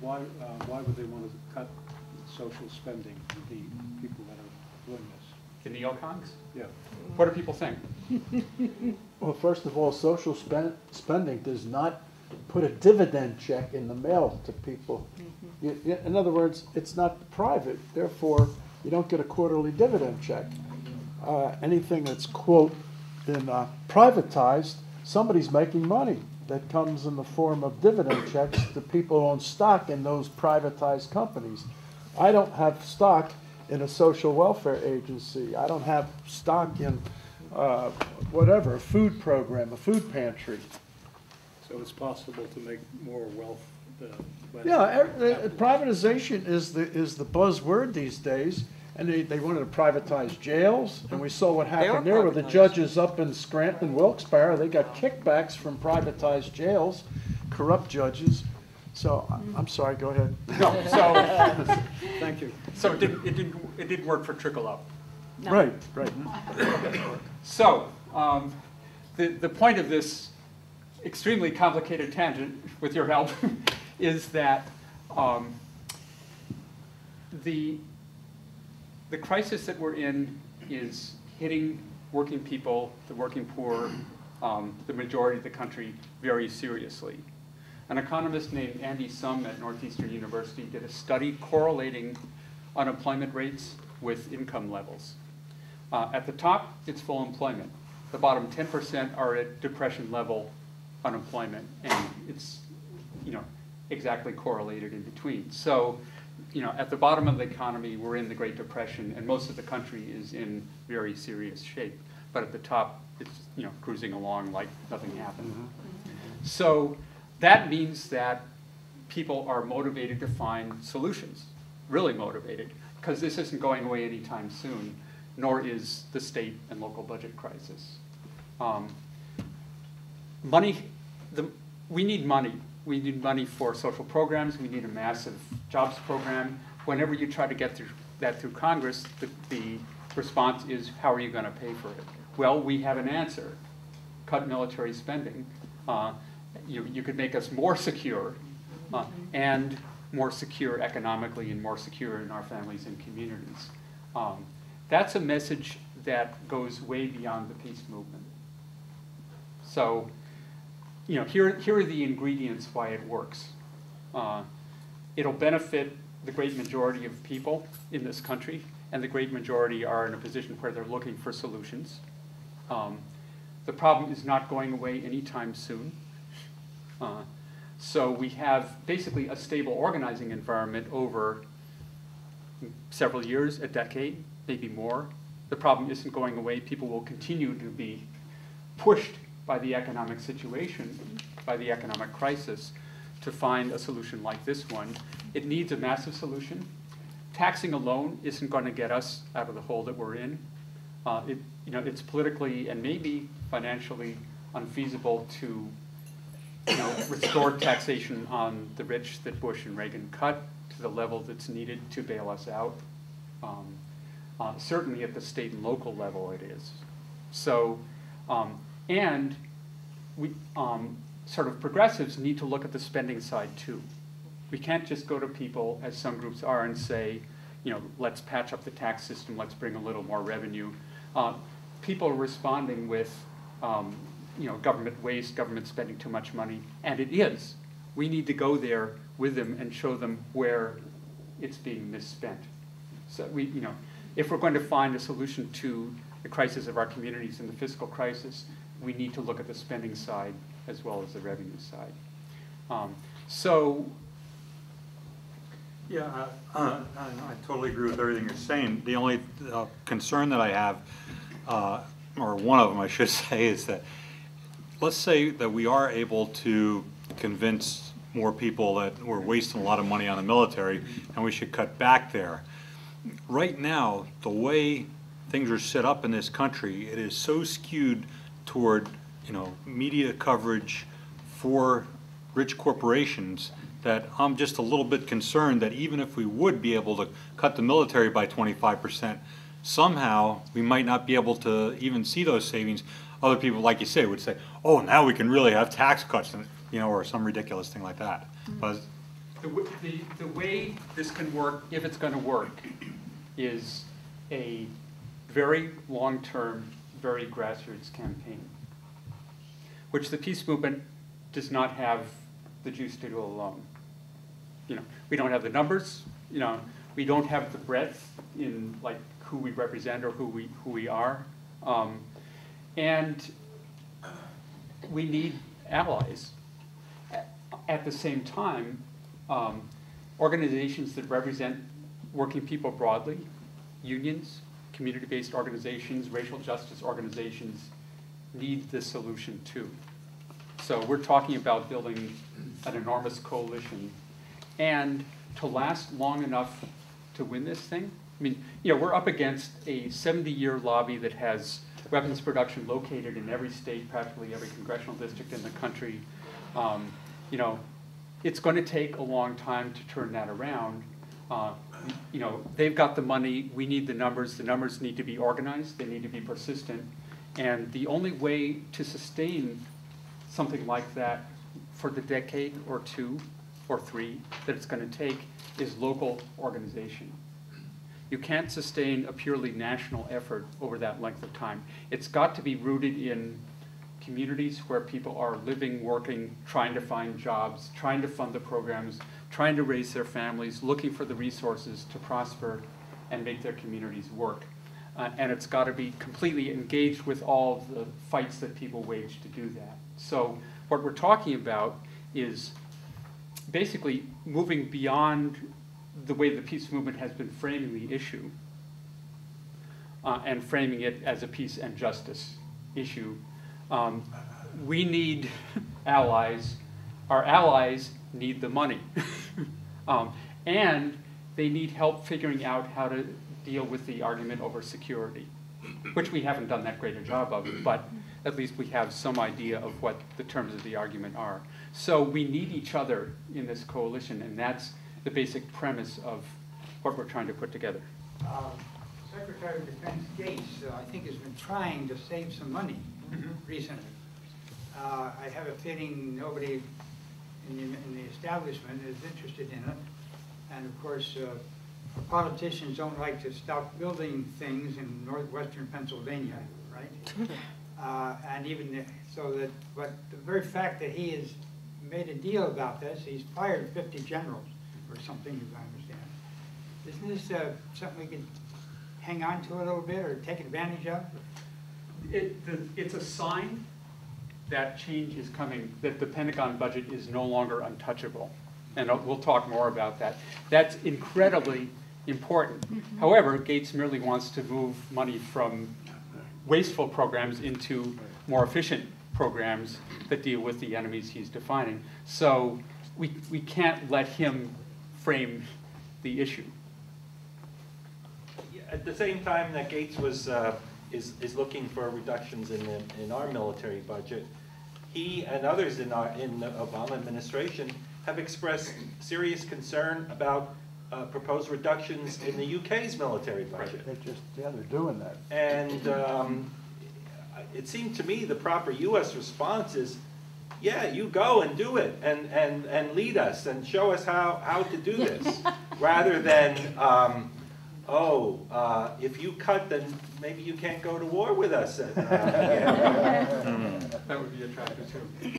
why would they want to cut social spending, the people that are doing this? The neocons? Yeah. What do people think? Well, first of all, social spending does not put a dividend check in the mail to people. In other words, it's not private. Therefore, you don't get a quarterly dividend check. Anything that's, quote, been privatized, somebody's making money. That comes in the form of dividend checks to people who own stock in those privatized companies. I don't have stock in a social welfare agency. I don't have stock in whatever, a food program, a food pantry. So it's possible to make more wealth. Yeah, privatization is the buzzword these days. And they wanted to privatize jails, and we saw what happened there with the judges up in Scranton, Wilkes-Barre. They got kickbacks from privatized jails, corrupt judges. So I'm sorry. Go ahead. No. So thank you. So it didn't work for trickle up. No. Right. So the point of this extremely complicated tangent, with your help, is that the crisis that we're in is hitting working people, the working poor, the majority of the country, very seriously. An economist named Andy Sum at Northeastern University did a study correlating unemployment rates with income levels. At the top, it's full employment. The bottom 10% are at depression level unemployment, and it's exactly correlated in between. So at the bottom of the economy, we're in the Great Depression, and most of the country is in very serious shape. But at the top, it's cruising along like nothing happened. Mm-hmm. So that means that people are motivated to find solutions, really motivated, because this isn't going away anytime soon, nor is the state and local budget crisis. We need money. We need money for social programs. We need a massive jobs program. Whenever you try to get that through Congress, the response is, how are you going to pay for it? Well, we have an answer. Cut military spending. You could make us more secure and more secure economically and more secure in our families and communities. That's a message that goes way beyond the peace movement. So, here are the ingredients why it works. It'll benefit the great majority of people in this country, and the great majority are in a position where they're looking for solutions. The problem is not going away anytime soon. So we have basically a stable organizing environment over several years, a decade, maybe more. The problem isn't going away. People will continue to be pushed by the economic situation, by the economic crisis, to find a solution like this one. It needs a massive solution. Taxing alone isn't going to get us out of the hole that we're in. It's politically and maybe financially unfeasible to restore taxation on the rich that Bush and Reagan cut to the level that's needed to bail us out. Certainly at the state and local level it is. So, and we sort of progressives need to look at the spending side too. We can't just go to people, as some groups are, and say, let's patch up the tax system, let's bring a little more revenue. People are responding with, government waste, government spending too much money, and it is. We need to go there with them and show them where it's being misspent. So if we're going to find a solution to the crisis of our communities and the fiscal crisis, we need to look at the spending side as well as the revenue side. Yeah, I totally agree with everything you're saying. The only concern that I have, or one of them I should say, is that let's say that we are able to convince more people that we're wasting a lot of money on the military and we should cut back there. Right now, the way things are set up in this country, it is so skewed toward media coverage for rich corporations that I'm just a little bit concerned that even if we would be able to cut the military by 25%, somehow we might not be able to even see those savings. Other people, like you say, would say, oh, now we can really have tax cuts, or some ridiculous thing like that. But the way this can work, if it's going to work, is a very long-term, very grassroots campaign, which the peace movement does not have the juice to do alone. You know, we don't have the numbers. You know, we don't have the breadth in like who we represent or who we are, and we need allies. At the same time, organizations that represent working people broadly, unions, community-based organizations, racial justice organizations, need this solution too. So we're talking about building an enormous coalition. And to last long enough to win this thing, I mean, you know, we're up against a 70-year lobby that has weapons production located in every state, practically every congressional district in the country. You know, it's going to take a long time to turn that around. You know, they've got the money, we need the numbers need to be organized, they need to be persistent. And the only way to sustain something like that for the decade or two or three that it's going to take is local organization. You can't sustain a purely national effort over that length of time. It's got to be rooted in communities where people are living, working, trying to find jobs, trying to fund the programs, trying to raise their families, looking for the resources to prosper and make their communities work. And it's got to be completely engaged with all of the fights that people wage to do that. So what we're talking about is basically moving beyond the way the peace movement has been framing the issue and framing it as a peace and justice issue. We need allies. Our allies need the money. And they need help figuring out how to deal with the argument over security, which we haven't done that great a job of, but at least we have some idea of what the terms of the argument are. So we need each other in this coalition, and that's the basic premise of what we're trying to put together. Secretary of Defense Gates, I think, has been trying to save some money recently. I have a feeling nobody in the establishment is interested in it. And of course, politicians don't like to stop building things in northwestern Pennsylvania, right? And even so that, but the very fact that he has made a deal about this, he's fired 50 generals or something, as I understand. Isn't this something we can hang on to a little bit or take advantage of? It's a sign that change is coming, that the Pentagon budget is no longer untouchable. And we'll talk more about that. That's incredibly important. However, Gates merely wants to move money from wasteful programs into more efficient programs that deal with the enemies he's defining. So we can't let him frame the issue. At the same time that Gates was is looking for reductions in our military budget, he and others in the Obama administration have expressed serious concern about proposed reductions in the UK's military budget. They're doing that. And it seemed to me the proper U.S. response is, yeah, you go and do it and lead us and show us how to do this, rather than, if you cut, then maybe you can't go to war with us. That would be attractive too.